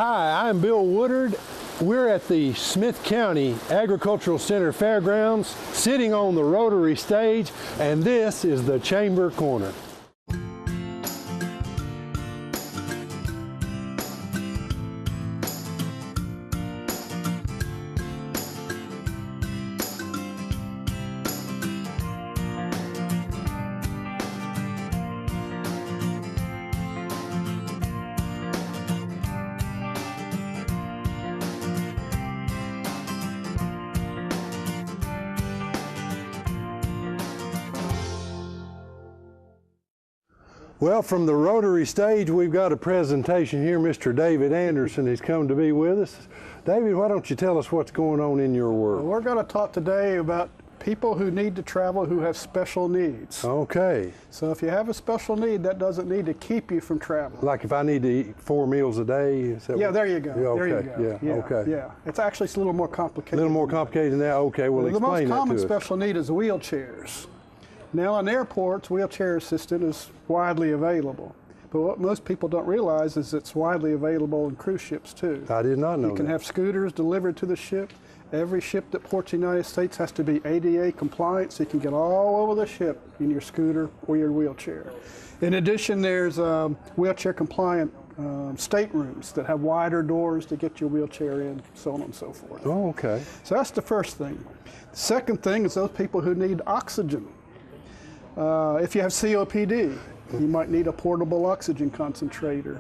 Hi, I'm Bill Woodard. We're at the Smith County Agricultural Center Fairgrounds, sitting on the rotary stage, and this is the Chamber Corner. Well, from the rotary stage, we've got a presentation here. Mr. David Anderson has come to be with us. David, why don't you tell us what's going on in your world? Well, we're going to talk today about people who need to travel who have special needs. Okay. So if you have a special need, that doesn't need to keep you from traveling. Like if I need to eat 4 meals a day? Is that Yeah, there you go. Yeah, okay. There you go. Yeah, okay. Yeah, it's actually a little more complicated. A little more complicated than that? Okay, well, explain that to us. The most common special need is wheelchairs. Now, in airports, wheelchair assistance is widely available. But what most people don't realize is it's widely available in cruise ships too. I did not know that. You can have scooters delivered to the ship. Every ship that ports the United States has to be ADA compliant, so you can get all over the ship in your scooter or your wheelchair. In addition, there's wheelchair compliant staterooms that have wider doors to get your wheelchair in, so on and so forth. Oh, okay. So that's the first thing. The second thing is those people who need oxygen. If you have COPD, you might need a portable oxygen concentrator.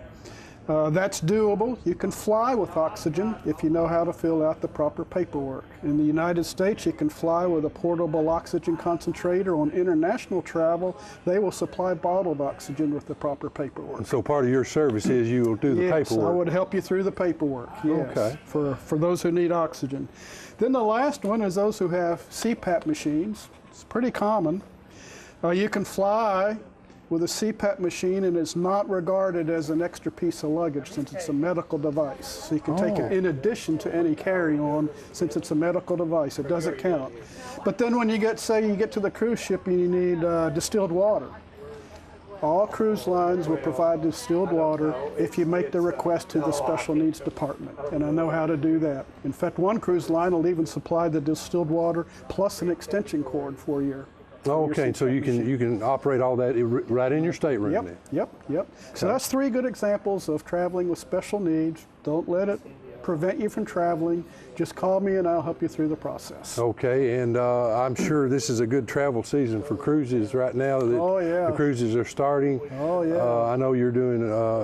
That's doable. You can fly with oxygen if you know how to fill out the proper paperwork. In the United States, you can fly with a portable oxygen concentrator. On international travel, they will supply bottled oxygen with the proper paperwork. So part of your service is you will do the paperwork? Yes, I would help you through the paperwork, yes, okay. for those who need oxygen. Then the last one is those who have CPAP machines. It's pretty common. You can fly with a CPAP machine, and it's not regarded as an extra piece of luggage since it's a medical device. So you can take it in addition to any carry-on since it's a medical device. It doesn't count. But then when you get, say, you get to the cruise ship and you need distilled water, all cruise lines will provide distilled water if you make the request to the special needs department, and I know how to do that. In fact, one cruise line will even supply the distilled water plus an extension cord for your Okay, so you can operate all that right in your stateroom then? Yep. Okay. So that's 3 good examples of traveling with special needs. Don't let it prevent you from traveling. Just call me and I'll help you through the process. Okay, and I'm sure this is a good travel season for cruises right now. Oh, yeah. The cruises are starting. Oh, yeah. I know you're doing,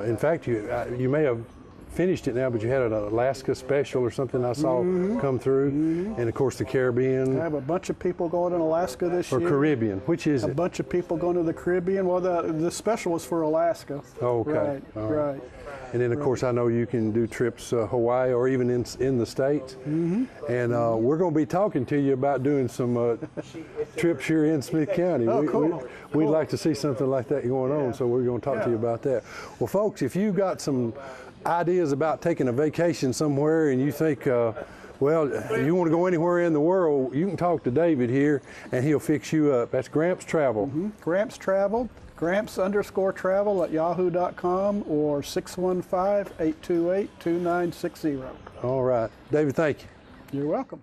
in fact, you may have finished it now, but you had an Alaska special or something I saw come through, and of course the Caribbean. I have a bunch of people going in Alaska this year. Or Caribbean, which is it? A bunch of people going to the Caribbean. Well, the special was for Alaska. Okay. Right. And then of course I know you can do trips Hawaii or even in the States. And we're going to be talking to you about doing some trips here in Smith County. Oh, cool. We'd like to see something like that going on, so we're going to talk to you about that. Well, folks, if you've got some ideas about taking a vacation somewhere and you think, well, you want to go anywhere in the world, you can talk to David here and he'll fix you up. That's Gramps Travel. Gramps Travel, Gramps_travel at yahoo.com or 615-828-2960. All right. David, thank you. You're welcome.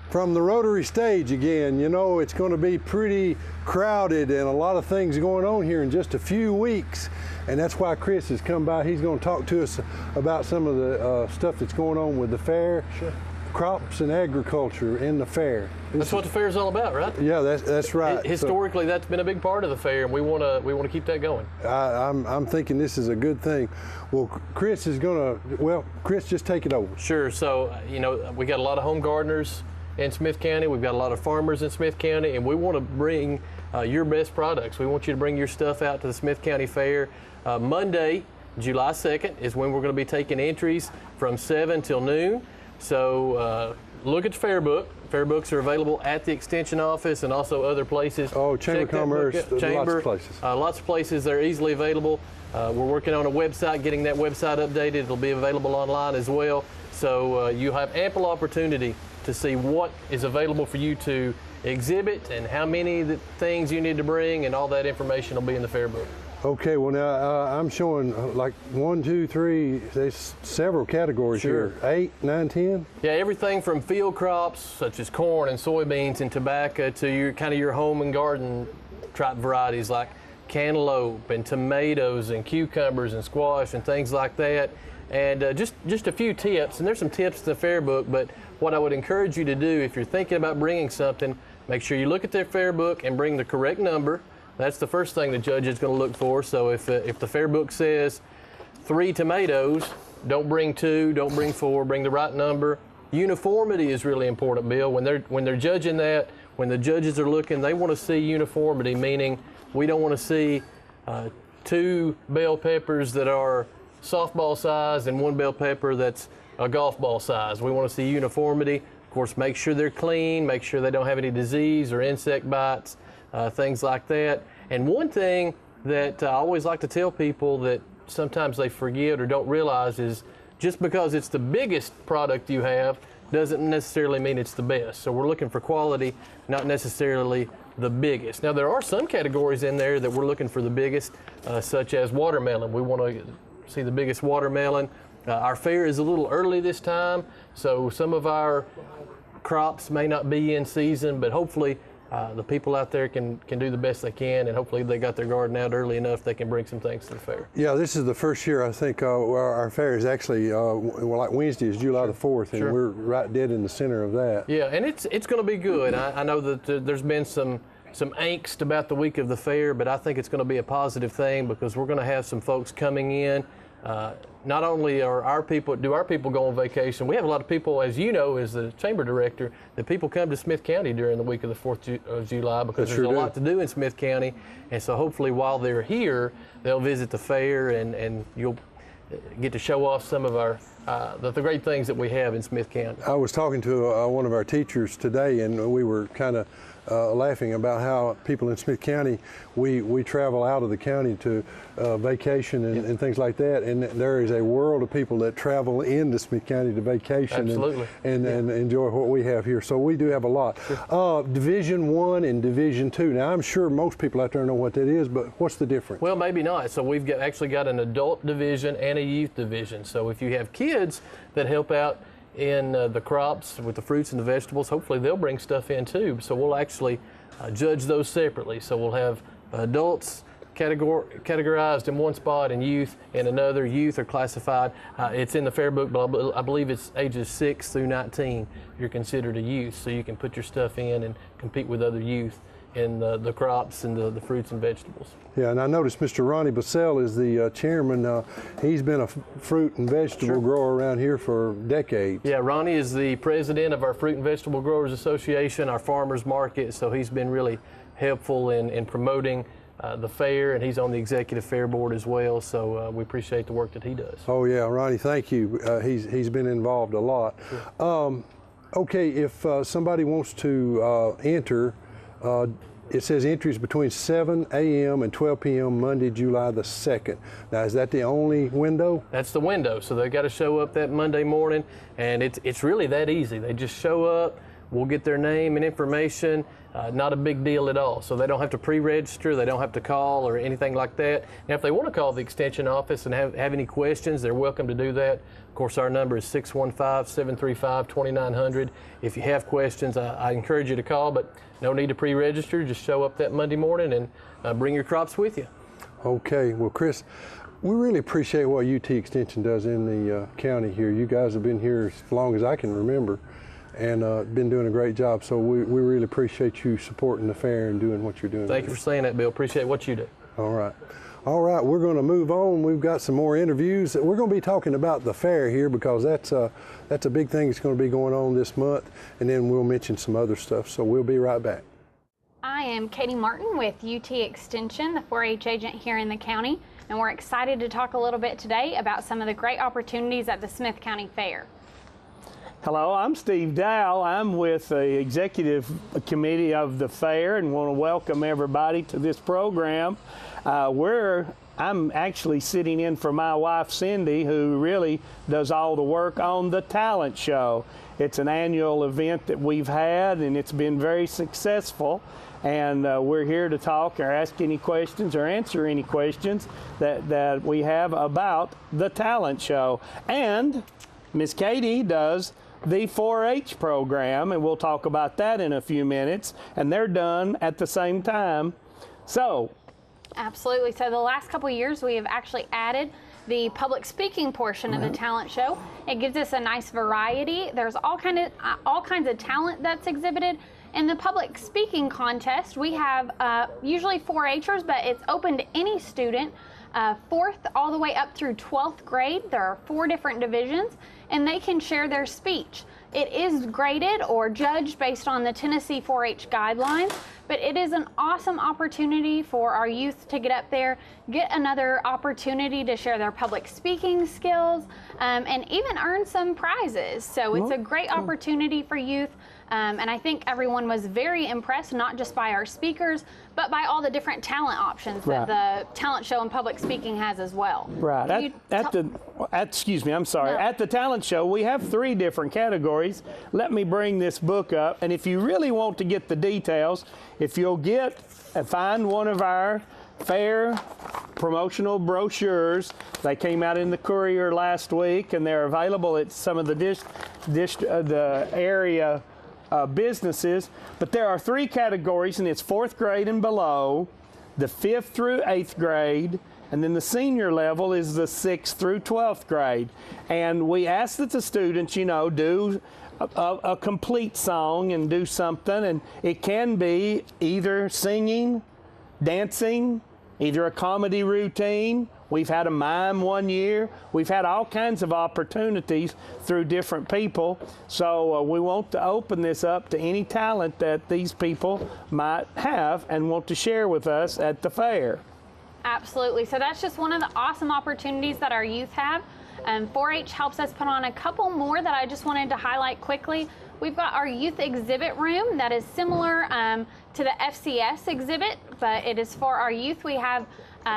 From the rotary stage again, you know, it's going to be pretty crowded and a lot of things going on here in just a few weeks. And that's why Chris has come by. He's going to talk to us about some of the stuff that's going on with the fair. Sure. Crops and agriculture in the fair. That's what the fair is all about, right? Yeah, that's right. Historically, that's been a big part of the fair, and we want to keep that going. I'm thinking this is a good thing. Well, Chris is going to, Chris, just take it over. Sure. So, you know, we got a lot of home gardeners in Smith County. We've got a lot of farmers in Smith County, and we want to bring your best products. We want you to bring your stuff out to the Smith County Fair. Monday, July 2nd is when we're going to be taking entries from 7 till noon. So look at the fair book. Fair books are available at the Extension office and also other places. Oh, Chamber of Commerce, lots of places. Lots of places. They're easily available. We're working on a website, getting that website updated. It'll be available online as well. So you have ample opportunity to see what is available for you to exhibit and how many things you need to bring, and all that information will be in the fair book. Okay, well now I'm showing like 1, 2, 3. There's several categories here. 8, 9, 10. Yeah, everything from field crops such as corn and soybeans and tobacco to your kind of your home and garden type varieties like cantaloupe and tomatoes and cucumbers and squash and things like that. And just a few tips, and there's some tips in the fair book, but what I would encourage you to do if you're thinking about bringing something, make sure you look at the fair book and bring the correct number. That's the first thing the judge is going to look for. So if the fair book says 3 tomatoes, don't bring 2, don't bring 4, bring the right number. Uniformity is really important, Bill. When they're judging that, when the judges are looking, they want to see uniformity, meaning we don't want to see 2 bell peppers that are softball size and 1 bell pepper that's a golf ball size. We want to see uniformity. Of course, make sure they're clean, make sure they don't have any disease or insect bites, things like that. And one thing that I always like to tell people that sometimes they forget or don't realize is just because it's the biggest product you have doesn't necessarily mean it's the best. So we're looking for quality, not necessarily the biggest. Now there are some categories in there that we're looking for the biggest, such as watermelon. We want to see the biggest watermelon. Our fair is a little early this time, so some of our crops may not be in season, but hopefully the people out there can do the best they can, and hopefully they got their garden out early enough they can bring some things to the fair. Yeah, this is the first year I think our fair is actually, like Wednesday is July the 4th, and we're right dead in the center of that. Yeah, and it's going to be good. I know that there's been some angst about the week of the fair, but I think it's going to be a positive thing because we're going to have some folks coming in. Not only are our people go on vacation, we have a lot of people, as you know, as the chamber director, that people come to Smith County during the week of the 4th of July because there's a lot to do in Smith County. And so hopefully while they're here, they'll visit the fair and you'll get to show off some of our the great things that we have in Smith County. I was talking to one of our teachers today, and we were kind of laughing about how people in Smith County, we travel out of the county to vacation and things like that, and there is a world of people that travel into Smith County to vacation and enjoy what we have here. So we do have a lot. Division 1 and Division 2. Now I'm sure most people out there know what that is, but what's the difference? Well, maybe not. So we've actually got an adult division and a youth division. So if you have kids that help out in the crops with the fruits and the vegetables, hopefully they'll bring stuff in too. So we'll actually judge those separately. So we'll have adults categorized in one spot and youth in another. Youth are classified, it's in the fair book, but I believe it's ages 6 through 19 you're considered a youth, so you can put your stuff in and compete with other youth in the crops and the fruits and vegetables. Yeah, and I noticed Mr. Ronnie Bassell is the chairman. He's been a fruit and vegetable grower around here for decades. Yeah, Ronnie is the president of our Fruit and Vegetable Growers Association, our farmers market, so he's been really helpful in promoting the fair, and he's on the executive fair board as well, so we appreciate the work that he does. Oh yeah, Ronnie, thank you. He's been involved a lot. Okay, if somebody wants to enter, it says entries between 7 a.m. and 12 p.m. Monday, July the 2nd. Now, is that the only window? That's the window. So they've got to show up that Monday morning, and it's really that easy. They just show up. We'll get their name and information. Not a big deal at all. So they don't have to pre-register. They don't have to call or anything like that. Now, if they want to call the extension office and have any questions, they're welcome to do that. Of course, our number is 615-735-2900. If you have questions, I encourage you to call, but no need to pre-register. Just show up that Monday morning and bring your crops with you. Okay. Well, Chris, we really appreciate what UT Extension does in the county here. You guys have been here as long as I can remember, and been doing a great job. So we really appreciate you supporting the fair and doing what you're doing. Thank you for saying that, Bill. Appreciate what you do. All right. All right, we're going to move on. We've got some more interviews. We're going to be talking about the fair here because that's a big thing that's going to be going on this month, and then we'll mention some other stuff. So we'll be right back. I am Katie Martin with UT Extension, the 4-H agent here in the county, and we're excited to talk a little bit today about some of the great opportunities at the Smith County Fair. Hello, I'm Steve Dow. I'm with the executive committee of the fair and want to welcome everybody to this program. We're I'm actually sitting in for my wife, Cindy, who really does all the work on the talent show. It's an annual event that we've had, and it's been very successful. And we're here to talk or ask any questions or answer any questions that we have about the talent show. And Miss Katie does the 4-H program, and we'll talk about that in a few minutes. And they're done at the same time. So. Absolutely. So the last couple of years, we have actually added the public speaking portion of the talent show. It gives us a nice variety. There's all kinds of talent that's exhibited. In the public speaking contest, we have usually 4-Hers, but it's open to any student, 4th all the way up through 12th grade. There are 4 different divisions, and they can share their speech. It is graded or judged based on the Tennessee 4-H guidelines, but it is an awesome opportunity for our youth to get up there, get another opportunity to share their public speaking skills, and even earn some prizes. So it's a great opportunity for youth. And I think everyone was very impressed, not just by our speakers, but by all the different talent options that the talent show and public speaking has as well. Right. Excuse me, I'm sorry. No. At the talent show, we have 3 different categories. Let me bring this book up. And if you really want to get the details, if you'll find one of our fair promotional brochures. They came out in the Courier last week, and they're available at some of the area businesses. But there are 3 categories, and it's 4th grade and below, the 5th through 8th grade, and then the senior level is the 6th through 12th grade. And we ask that the students, do a complete song and do something, and it can be either singing, dancing, either a comedy routine. We've had a mime one year. We've had all kinds of opportunities through different people. So we want to open this up to any talent that these people might have and want to share with us at the fair. Absolutely. So that's just one of the awesome opportunities that our youth have. 4-H helps us put on a couple more that I just wanted to highlight quickly. We've got our youth exhibit room that is similar to the FCS exhibit, but it is for our youth. We have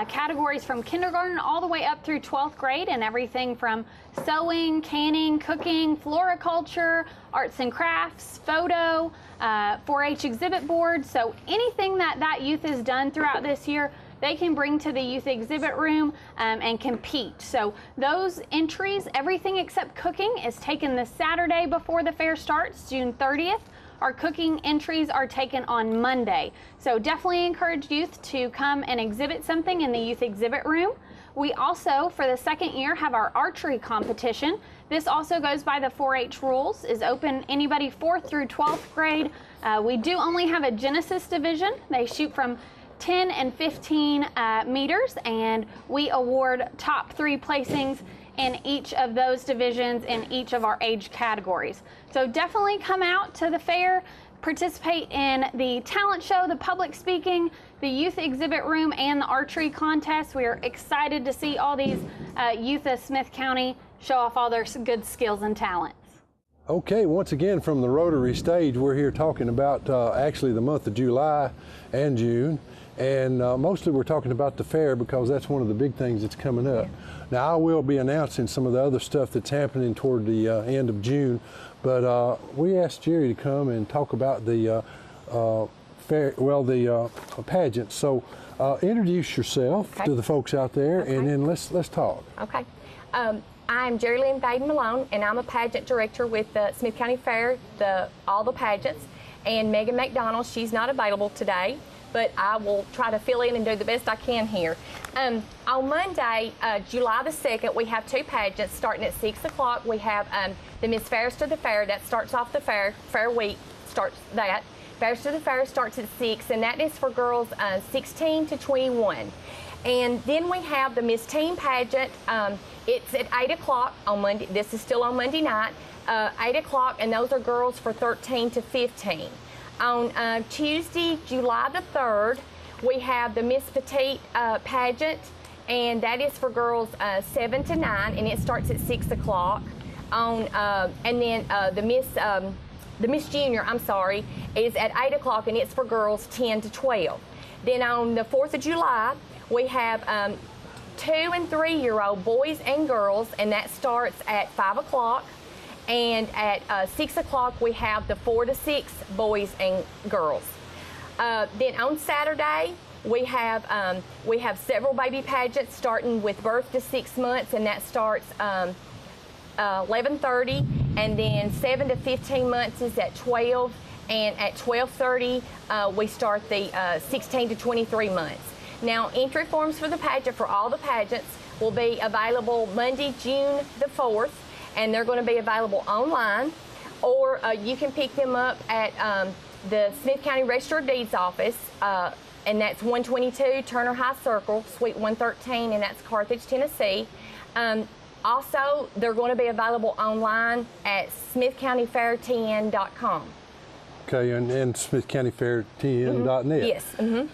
categories from kindergarten all the way up through 12th grade, and everything from sewing, canning, cooking, floriculture, arts and crafts, photo, 4-H exhibit board. So anything that youth has done throughout this year, they can bring to the youth exhibit room and compete. So those entries, everything except cooking, is taken the Saturday before the fair starts, June 30th. Our cooking entries are taken on Monday. So definitely encourage youth to come and exhibit something in the youth exhibit room. We also, for the 2nd year, have our archery competition. This also goes by the 4-H rules, is open anybody 4th through 12th grade. We do only have a Genesis division. They shoot from 10 and 15 meters, and we award top 3 placings in each of those divisions in each of our age categories. So definitely come out to the fair, participate in the talent show, the public speaking, the youth exhibit room, and the archery contest. We are excited to see all these youth of Smith County show off all their good skills and talents. Okay, once again from the Rotary stage, we're here talking about actually the month of July and June. And mostly we're talking about the fair because that's one of the big things that's coming up. Now I will be announcing some of the other stuff that's happening toward the end of June, but we asked Jerry to come and talk about the fair, the pageant. So introduce yourself to the folks out there, and then let's talk. Okay. I'm Jerry Lynn Baden Malone, and I'm a pageant director with the Smith County Fair, all the pageants. And Megan McDonald, she's not available today, but I will try to fill in and do the best I can here. On Monday, July the 2nd, we have 2 pageants starting at 6 o'clock. We have the Miss Fairs to the Fair. That starts off the fair week, starts that. Fairs to the Fair starts at 6, and that is for girls 16 to 21. And then we have the Miss Teen pageant. It's at 8 o'clock on Monday. This is still on Monday night, 8 o'clock, and those are girls for 13 to 15. On Tuesday, July the 3rd, we have the Miss Petite pageant, and that is for girls 7 to 9, and it starts at 6 o'clock. And then the Miss Junior, is at 8 o'clock, and it's for girls 10 to 12. Then on the 4th of July, we have 2 and 3 year old boys and girls, and that starts at 5 o'clock. And at 6 o'clock, we have the 4 to 6 boys and girls. Then on Saturday, we have several baby pageants starting with birth to 6 months, and that starts 11:30, and then 7 to 15 months is at 12, and at 12:30 we start the 16 to 23 months. Now, entry forms for the pageant for all the pageants will be available Monday, June the 4th, and they're going to be available online, or you can pick them up at the Smith County Register of Deeds office, and that's 122 Turner High Circle, Suite 113, and that's Carthage, Tennessee. Also, they're going to be available online at smithcountyfairtn.com. Okay, and smithcountyfairtn.net. Yes.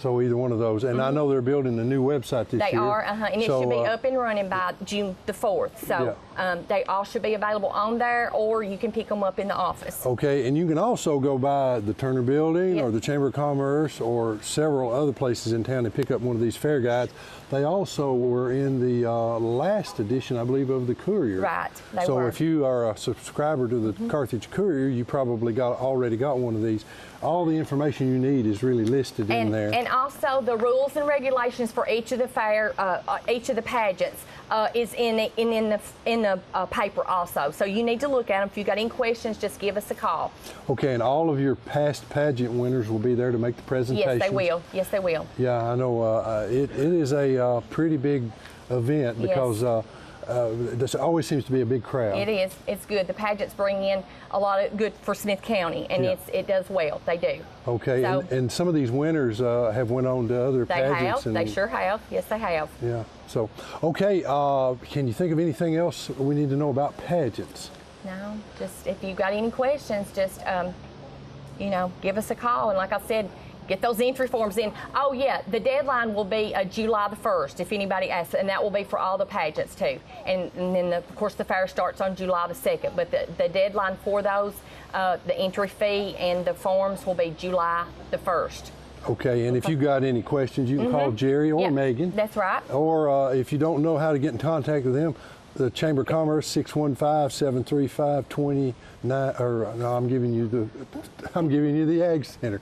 So either one of those. And I know they're building a new website this They year. are, and it So, should be up and running by June the 4th. So they all should be available on there, or you can pick them up in the office. Okay, and you can also go by the Turner Building or the Chamber of Commerce or several other places in town and pick up one of these fair guides. They also were in the last edition, I believe, of the Courier. Right, they so were. if you are a subscriber to the Carthage Courier, you probably already got one of these. All the information you need is really listed in there. And also the rules and regulations for each of the each of the pageants is in the paper also. So you need to look at them. If you got any questions, just give us a call. Okay, and all of your past pageant winners will be there to make the presentation. Yes, they will. Yes, they will. Yeah, I know. It is a pretty big event because there always seems to be a big crowd. It is. It's good. The pageants bring in a lot of good for Smith County, and it does well. They do. Okay, So, and some of these winners have went on to other they pageants. have. They sure have. Yes, they have. Yeah. So, okay. Can you think of anything else we need to know about pageants? No, just if you've got any questions, just give us a call. And like I said, get those entry forms in. Oh yeah, the deadline will be July the 1st if anybody asks, and that will be for all the pageants too. And then of course the fair starts on July the 2nd, but the deadline for those, the entry fee and the forms will be July the 1st. Okay, and if you got any questions, you can call Jerry or Megan. That's right. Or if you don't know how to get in contact with them, the Chamber of Commerce, 615-735-29, or no, I'm giving you the Ag Center,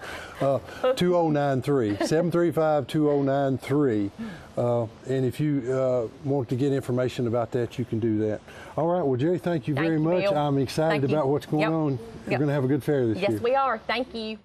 2093, 735-2093. And if you want to get information about that, you can do that. All right, well, Jerry, thank you very much. Bill. I'm excited Thank you. about what's going on. You're going to have a good fair this year. Yes, we are. Thank you.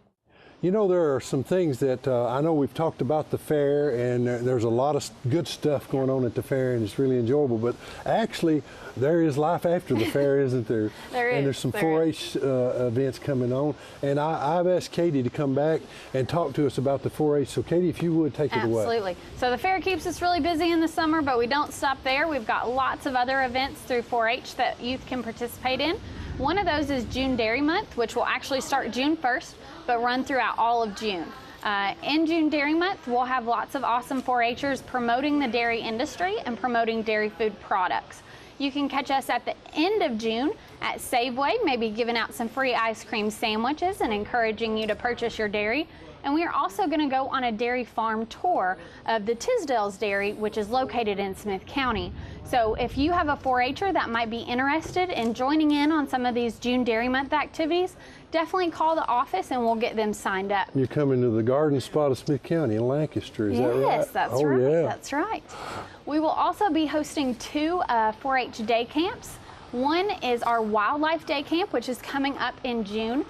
You know, there are some things that I know we've talked about the fair, and there's a lot of good stuff going on at the fair, and it's really enjoyable. But actually, there is life after the fair, isn't there? There is. And there's some 4-H events coming on. And I've asked Katie to come back and talk to us about the 4-H. So, Katie, if you would take it away. Absolutely. So the fair keeps us really busy in the summer, but we don't stop there. We've got lots of other events through 4-H that youth can participate in. One of those is June Dairy Month, which will actually start June 1st, but run throughout all of June. In June Dairy Month, we'll have lots of awesome 4-H'ers promoting the dairy industry and promoting dairy food products. You can catch us at the end of June at Safeway, maybe giving out some free ice cream sandwiches and encouraging you to purchase your dairy. And we are also going to go on a dairy farm tour of the Tisdale's Dairy, which is located in Smith County. So if you have a 4-H'er that might be interested in joining in on some of these June Dairy Month activities, definitely call the office and we'll get them signed up. You're coming to the Garden Spot of Smith County in Lancaster, is that right? Yes, that's oh, right. Yeah. That's right. We will also be hosting 2 4-H day camps. One is our Wildlife Day Camp, which is coming up in June.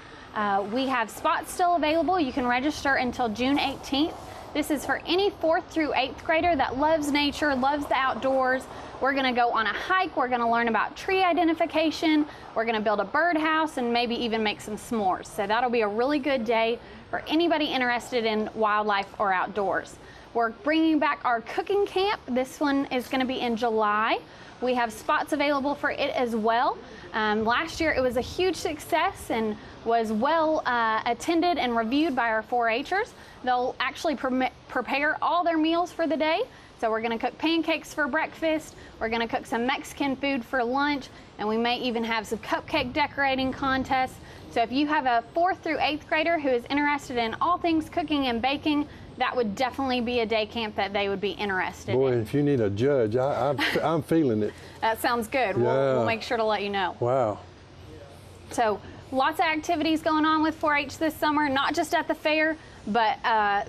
We have spots still available. You can register until June 18th. This is for any 4th through 8th grader that loves nature, loves the outdoors. We're going to go on a hike. We're going to learn about tree identification. We're going to build a birdhouse and maybe even make some s'mores. So that'll be a really good day for anybody interested in wildlife or outdoors. We're bringing back our cooking camp. This one is going to be in July. We have spots available for it as well. Last year it was a huge success and was well attended and reviewed by our 4-H'ers. They'll actually prepare all their meals for the day. So we're going to cook pancakes for breakfast, we're going to cook some Mexican food for lunch, and we may even have some cupcake decorating contests. So if you have a 4th through 8th grader who is interested in all things cooking and baking, that would definitely be a day camp that they would be interested Boy, in. if you need a judge, I'm feeling it. That sounds good. Yeah. We'll make sure to let you know. Wow. So lots of activities going on with 4-H this summer, not just at the fair, but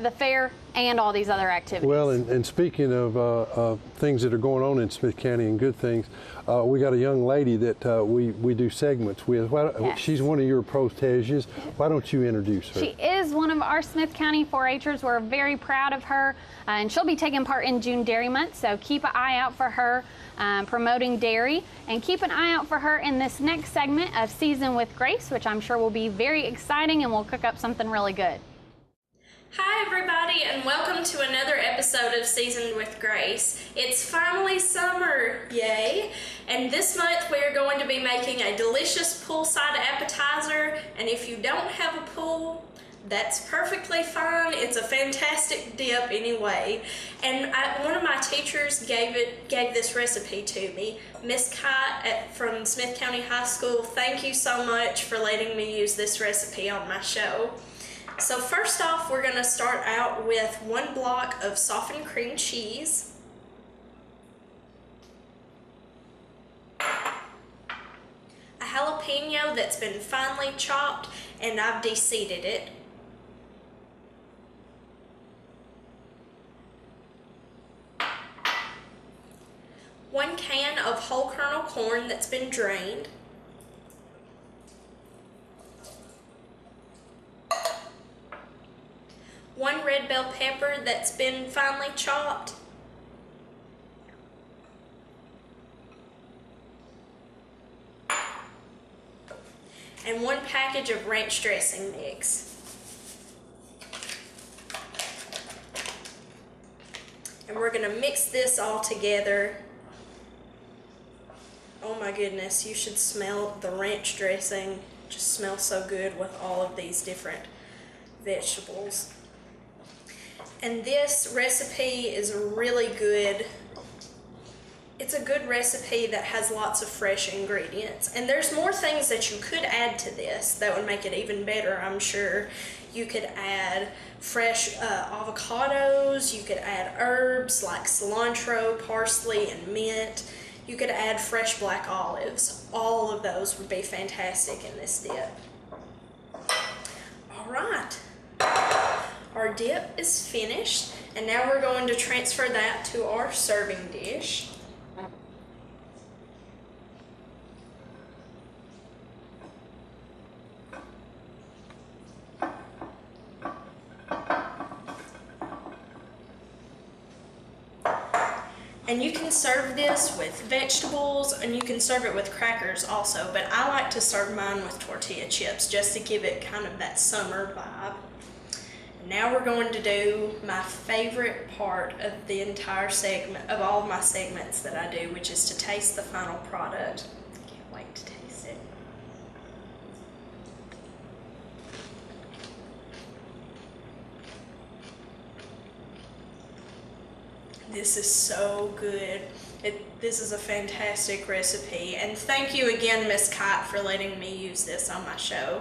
the fair and all these other activities. Well, and speaking of things that are going on in Smith County and good things, we got a young lady that we do segments with. Yes. She's one of your proteges. Why don't you introduce her? She is one of our Smith County 4-Hers. We're very proud of her, and she'll be taking part in June Dairy Month, so keep an eye out for her promoting dairy, and keep an eye out for her in this next segment of Season with Grace, which I'm sure will be very exciting and we'll cook up something really good. Hi everybody, and welcome to another episode of Seasoned with Grace. It's finally summer, yay! And this month we are going to be making a delicious poolside appetizer, and if you don't have a pool, that's perfectly fine. It's a fantastic dip anyway. And one of my teachers gave this recipe to me, Miss Kite from Smith County High School. Thank you so much for letting me use this recipe on my show. So first off, we're going to start out with 1 block of softened cream cheese, a jalapeno that's been finely chopped and I've de-seeded it, one can of whole kernel corn that's been drained, one red bell pepper that's been finely chopped, and 1 package of ranch dressing mix. And we're going to mix this all together. Oh my goodness, you should smell the ranch dressing. It just smells so good with all of these different vegetables. And this recipe is really good. It's a good recipe that has lots of fresh ingredients. And there's more things that you could add to this that would make it even better, I'm sure. You could add fresh avocados, you could add herbs like cilantro, parsley, and mint. You could add fresh black olives. All of those would be fantastic in this dip. All right. Our dip is finished, and now we're going to transfer that to our serving dish. And you can serve this with vegetables, and you can serve it with crackers also, but I like to serve mine with tortilla chips just to give it kind of that summer vibe. Now we're going to do my favorite part of the entire segment, of all of my segments that I do, which is to taste the final product. Can't wait to taste it. This is so good. This is a fantastic recipe, and thank you again, Miss Kite, for letting me use this on my show.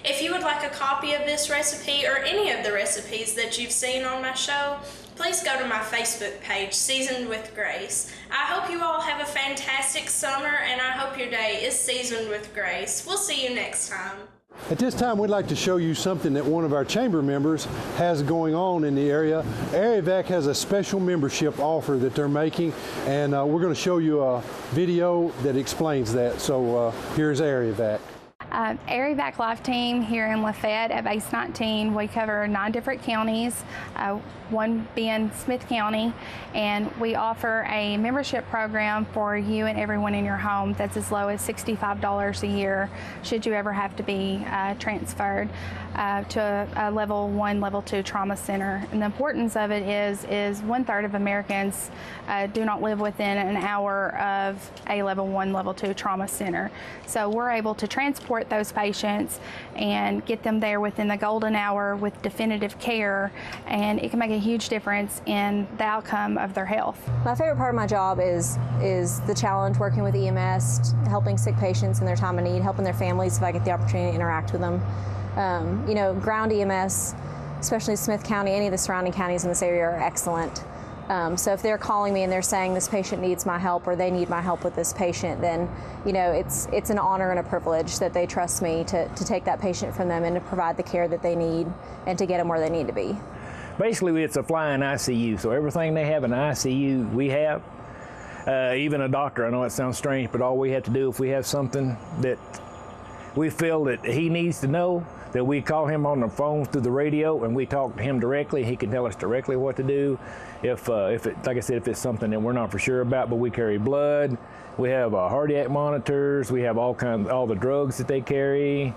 If you would like a copy of this recipe or any of the recipes that you've seen on my show, please go to my Facebook page, Seasoned with Grace. I hope you all have a fantastic summer, and I hope your day is seasoned with grace. We'll see you next time. At this time, we'd like to show you something that one of our chamber members has going on in the area. AreaVac has a special membership offer that they're making, and we're going to show you a video that explains that. So here's AreaVac. AreaVac Life Team here in Lafayette at Base 19. We cover 9 different counties, one being Smith County, and we offer a membership program for you and everyone in your home that's as low as65 a year should you ever have to be transferred to a level 1, level 2 trauma center. And the importance of it is 1/3 of Americans do not live within an hour of a level 1, level 2 trauma center. So we're able to transport those patients and get them there within the golden hour with definitive care, and it can make a huge difference in the outcome of their health. My favorite part of my job is the challenge working with EMS, helping sick patients in their time of need, helping their families if I get the opportunity to interact with them. You know, ground EMS especially Smith County, any of the surrounding counties in this area are excellent. So if they're calling me and they're saying this patient needs my help or they need my help with this patient, then it's an honor and a privilege that they trust me to take that patient from them and to provide the care that they need and to get them where they need to be. Basically, it's a flying ICU, so everything they have in the ICU, we have. Even a doctor, I know it sounds strange, but all we have to do if we have something that we feel that he needs to know, that we call him on the phone through the radio and we talk to him directly. He can tell us directly what to do. If like I said, if it's something that we're not for sure about, but we carry blood, we have cardiac monitors, we have all the drugs that they carry,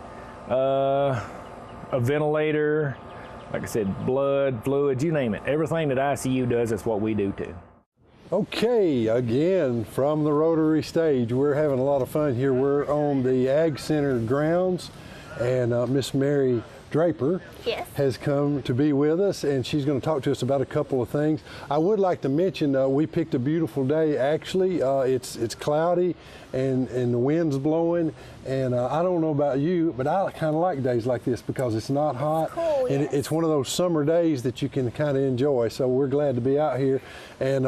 a ventilator, like I said, blood, fluids, you name it. Everything that ICU does, that's what we do too. Okay, again from the Rotary stage, we're having a lot of fun here. We're on the Ag Center grounds, and Miss Mary Draper has come to be with us, and she's going to talk to us about a couple of things. I would like to mention we picked a beautiful day. Actually, it's cloudy and the wind's blowing, and I don't know about you, but I kind of like days like this because it's not hot, cool, and it's one of those summer days that you can kind of enjoy. So we're glad to be out here, and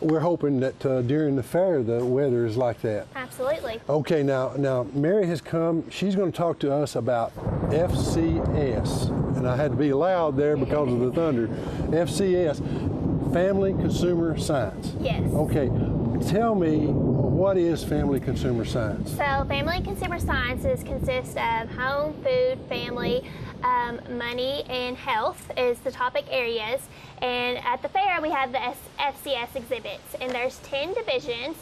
we're hoping that during the fair the weather is like that. Absolutely. Okay, now Mary has come. She's going to talk to us about FCS, and I had to be loud there because of the thunder. FCS, Family Consumer Science. Yes. Okay, tell me, what is Family Consumer Science? So Family Consumer Sciences consist of home, food, family, money, and health is the topic areas. And at the fair we have the FCS exhibits, and there's 10 divisions.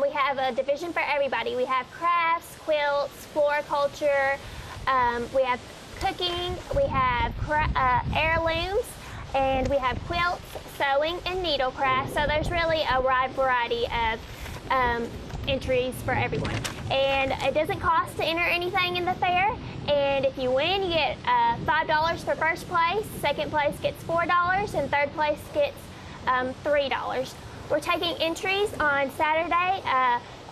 We have a division for everybody. We have crafts, quilts, floriculture, we have cooking, we have heirlooms, and we have quilts, sewing, and needlecraft. So there's really a wide variety of entries for everyone. And it doesn't cost to enter anything in the fair. And if you win, you get $5 for first place, second place gets $4, and third place gets $3. We're taking entries on Saturday,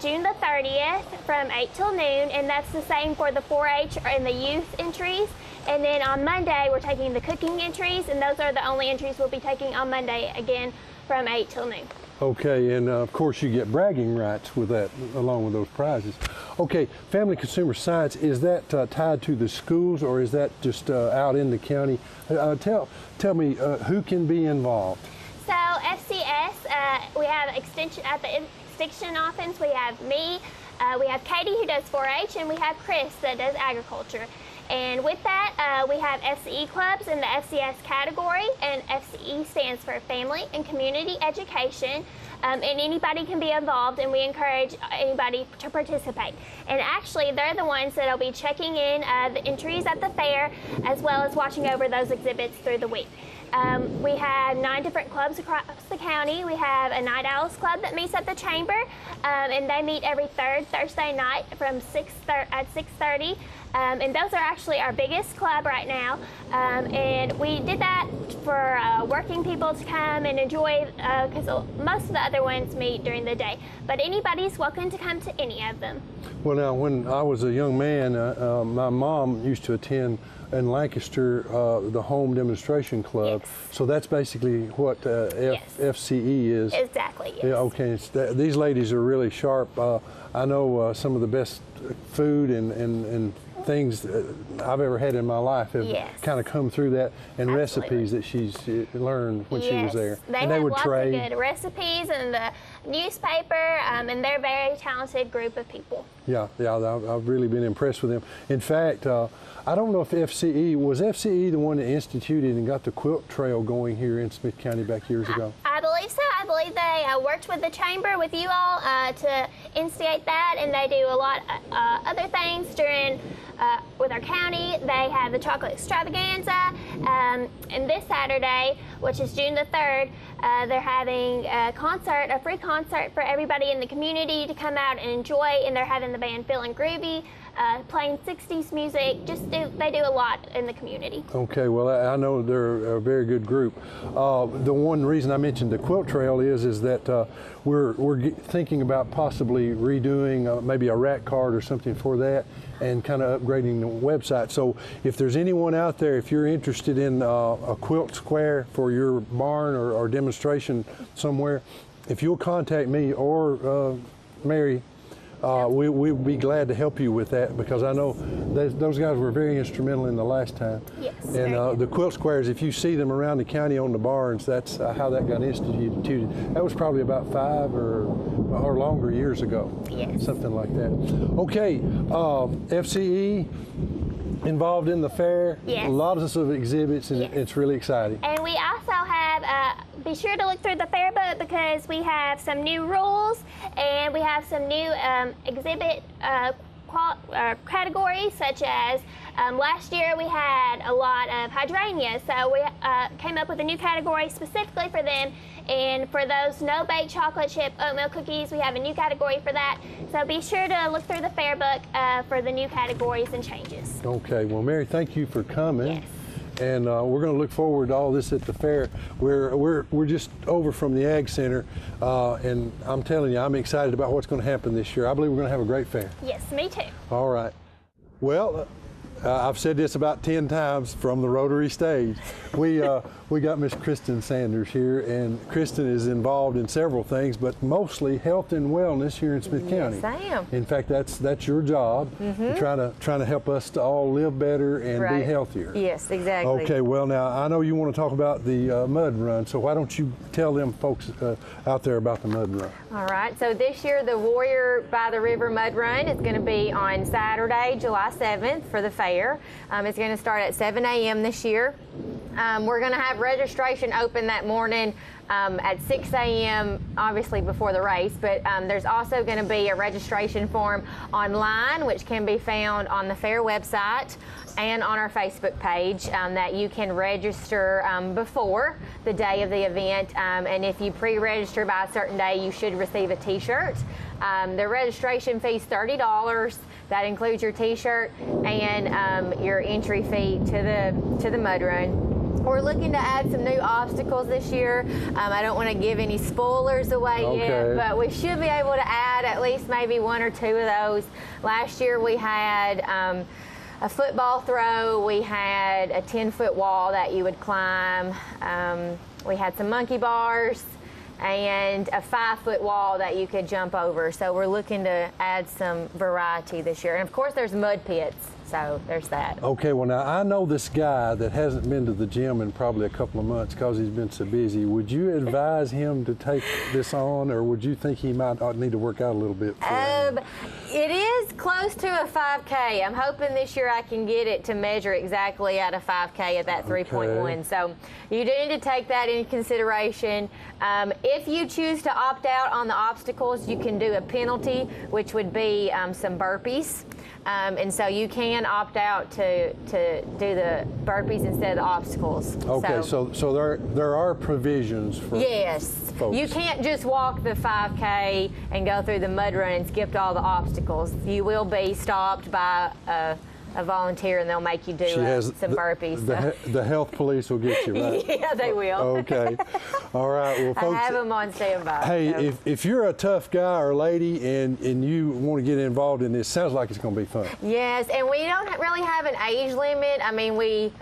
June the 30th from 8 till noon, and that's the same for the 4-H and the youth entries. And then on Monday, we're taking the cooking entries, and those are the only entries we'll be taking on Monday, again, from 8 till noon. Okay, and of course you get bragging rights with that, along with those prizes. Okay, Family Consumer Science, is that tied to the schools, or is that just out in the county? Tell me, who can be involved? So FCS, we have extension at the extension office. We have me, we have Katie who does 4-H, and we have Chris that does agriculture. And with that, we have FCE clubs in the FCS category, and FCE stands for Family and Community Education. And anybody can be involved, and we encourage anybody to participate. And actually, they're the ones that will be checking in the entries at the fair, as well as watching over those exhibits through the week. We have 9 different clubs across the county. We have a Night Owls Club that meets at the Chamber, and they meet every third Thursday night from 6:30. And those are actually our biggest club right now. And we did that for working people to come and enjoy, because most of the other ones meet during the day. But anybody's welcome to come to any of them. Well, now, when I was a young man, my mom used to attend in Lancaster the Home Demonstration Club. Yes. So that's basically what FCE is. Exactly, yes. Yeah, okay, these ladies are really sharp. I know some of the best food and things I've ever had in my life have kind of come through that, and recipes that she's learned when she was there. And they would lots trade. of good recipes and the newspaper, and they're a very talented group of people. Yeah, I've really been impressed with them. In fact, I don't know if was FCE the one that instituted and got the quilt trail going here in Smith County back years ago? I believe so. I believe they worked with the Chamber, with you all, to instigate that, and they do a lot of other things during with our county. They have the Chocolate Extravaganza, and this Saturday, which is June the 3rd, they're having a free concert for everybody in the community to come out and enjoy, and they're having the band Feelin' Groovy playing 60s music. They do a lot in the community. Okay, well, I know they're a very good group. The one reason I mentioned the quilt trail is that we're thinking about possibly redoing maybe a rack card or something for that, and kind of upgrading the website. So if there's anyone out there, if you're interested in a quilt square for your barn or demonstration somewhere, if you'll contact me or Mary, we'll be glad to help you with that, because I know those guys were very instrumental in the last time. Yes. And the quilt squares, if you see them around the county on the barns, that's how that got instituted. That was probably about 5 or longer years ago. Yes. Something like that. Okay, FCE involved in the fair. Yes. Lots of exhibits, and Yes. it's really exciting. And we also have, be sure to look through the fair book, because we have some new rules and we have some new exhibit categories, such as last year we had a lot of hydrangeas, so we came up with a new category specifically for them. And for those no-bake chocolate chip oatmeal cookies, we have a new category for that. So be sure to look through the fair book for the new categories and changes. Okay, well, Mary, thank you for coming. Yes. And we're going to look forward to all this at the fair. We're just over from the Ag Center, and I'm telling you, I'm excited about what's going to happen this year. I believe we're going to have a great fair. Yes, me too. All right. Well, I've said this about 10 times from the Rotary stage. We got Miss Kristen Sanders here, and Kristen is involved in several things, but mostly health and wellness here in Smith County. Yes, I am. In fact, that's your job, trying to help us to all live better and be healthier. Yes, exactly. Okay, well, now I know you want to talk about the mud run, so why don't you tell them folks out there about the mud run? All right, so this year the Warrior by the River Mud Run is going to be on Saturday, July 7th for the fair. It's going to start at 7 a.m. this year. We're going to have registration open that morning at 6 a.m. obviously before the race, but there's also going to be a registration form online, which can be found on the fair website and on our Facebook page, that you can register before the day of the event, and if you pre-register by a certain day, you should receive a t-shirt. The registration fee is $30. That includes your t-shirt and your entry fee to the mud run. We're looking to add some new obstacles this year. I don't want to give any spoilers away yet, but we should be able to add at least maybe 1 or 2 of those. Last year we had a football throw, we had a 10-foot wall that you would climb, we had some monkey bars, and a 5-foot wall that you could jump over. So we're looking to add some variety this year. And of course there's mud pits, so there's that. Okay, well now I know this guy that hasn't been to the gym in probably a couple of months because he's been so busy. Would you advise him to take this on, or would you think he might need to work out a little bit? It is close to a 5K. I'm hoping this year I can get it to measure exactly at a 5K at that 3.1. So you do need to take that into consideration. If you choose to opt out on the obstacles, you can do a penalty, which would be some burpees. And so you can opt out to do the burpees instead of the obstacles. Okay, so there are provisions for folks. You can't just walk the 5K and go through the mud run and skip all the obstacles. You will be stopped by a volunteer, and they'll make you do some burpees. The health police will get you, right? Yeah, they will. Okay. All right. Well, folks, I have them on standby. Hey, so. if you're a tough guy or lady and you want to get involved in this, sounds like it's going to be fun. Yes, and we don't really have an age limit. I mean, we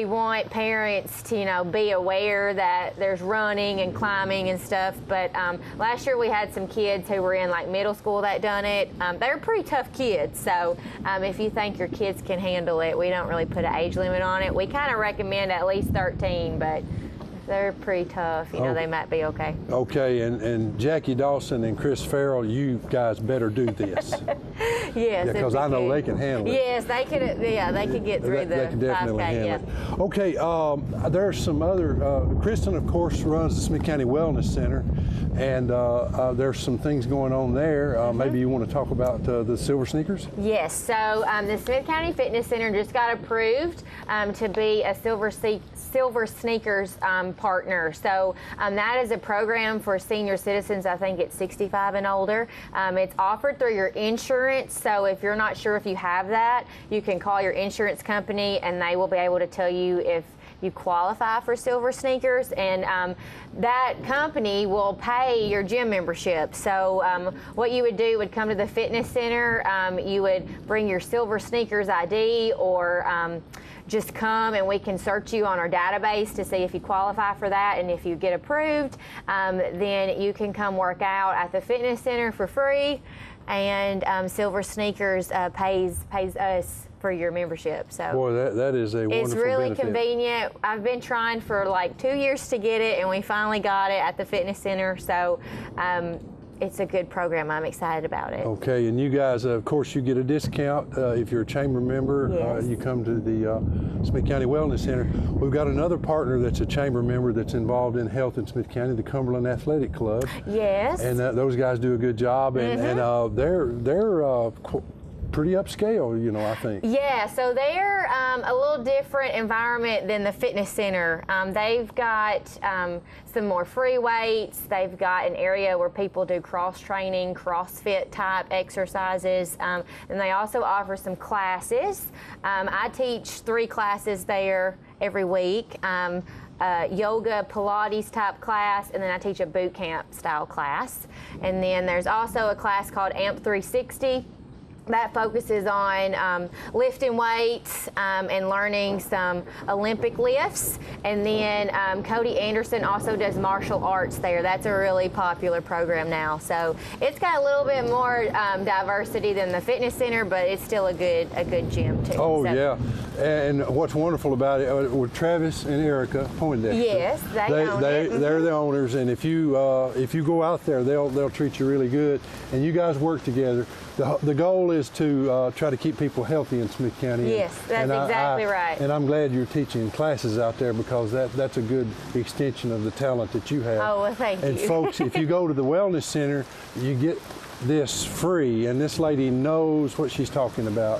want parents to, be aware that there's running and climbing and stuff. But last year we had some kids who were in like middle school that done it. They were pretty tough kids. So if you think your kids can handle it, we don't really put an age limit on it. We kind of recommend at least 13, but they're pretty tough. They might be okay. Okay, and Jackie Dawson and Chris Farrell, you guys better do this. Yes, because I know they can handle it. Yes, they could. Yeah, they could get through they can definitely 5K. handle it. Okay, there's some other. Kristen, of course, runs the Smith County Wellness Center, and there's some things going on there. Maybe you want to talk about the Silver Sneakers? Yes. So the Smith County Fitness Center just got approved to be a Silver Sneakers partner. So that is a program for senior citizens. I think it's 65 and older. It's offered through your insurance So if you're not sure if you have that, you can call your insurance company and they will be able to tell you if you qualify for Silver Sneakers, and that company will pay your gym membership. So what you would do would come to the fitness center, you would bring your Silver Sneakers ID, or just come and we can search you on our database to see if you qualify for that, and if you get approved, then you can come work out at the fitness center for free, and Silver Sneakers pays us for your membership. So boy, that is a wonderful it's really benefit. convenient. I've been trying for like 2 years to get it, and we finally got it at the fitness center. So it's a good program. I'm excited about it. Okay, and you guys, of course, you get a discount if you're a chamber member. Yes. You come to the Smith County Wellness Center. We've got another partner that's a chamber member that's involved in health in Smith County, the Cumberland Athletic Club. Yes. And those guys do a good job, and, they're pretty upscale, you know, I think. Yeah, so they're a little different environment than the fitness center. They've got some more free weights. They've got an area where people do cross training, CrossFit type exercises, and they also offer some classes. I teach 3 classes there every week. Yoga, Pilates type class, and then I teach a boot camp style class. And then there's also a class called AMP 360. That focuses on lifting weights and learning some Olympic lifts. And then Cody Anderson also does martial arts there. That's a really popular program now. So it's got a little bit more diversity than the fitness center, but it's still a good gym too. Oh, so. yeah. And what's wonderful about it, with Travis and Erica Poindexter. Yes, they own it. They're the owners, and if you go out there, they'll treat you really good, and you guys work together. The goal is to try to keep people healthy in Smith County. Yes, that's exactly right. And I'm glad you're teaching classes out there, because that's a good extension of the talent that you have. Oh, well, thank you. And folks, if you go to the Wellness Center, you get this free, and this lady knows what she's talking about.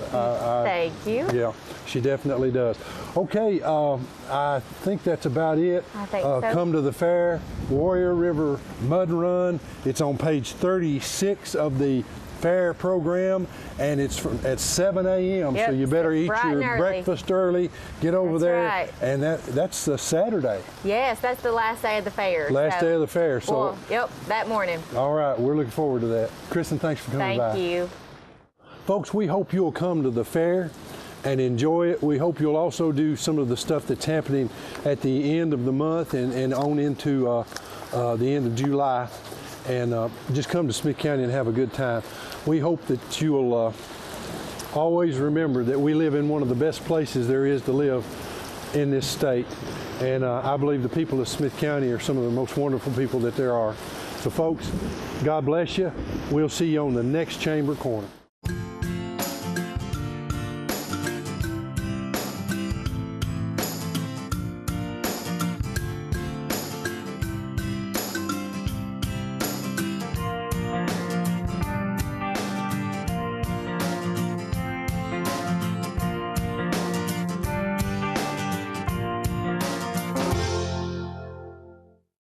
Thank you. Yeah, she definitely does. Okay, I think that's about it. I think so. Come to the fair, Warrior River Mud Run. It's on page 36 of the fair program, and it's at 7 a.m. Yep, so you better eat bright your and early. breakfast early, get over That's there, right. and that's the Saturday. Yes, that's the last day of the fair. Last day of the fair. So, well, yep, that morning. all right, we're looking forward to that. Kristen, thanks for coming by. Thank you. Folks, we hope you'll come to the fair and enjoy it. We hope you'll also do some of the stuff that's happening at the end of the month and on into the end of July. And just come to Smith County and have a good time. We hope that you'll always remember that we live in one of the best places there is to live in this state. And I believe the people of Smith County are some of the most wonderful people that there are. So folks, God bless you. We'll see you on the next Chamber Corner.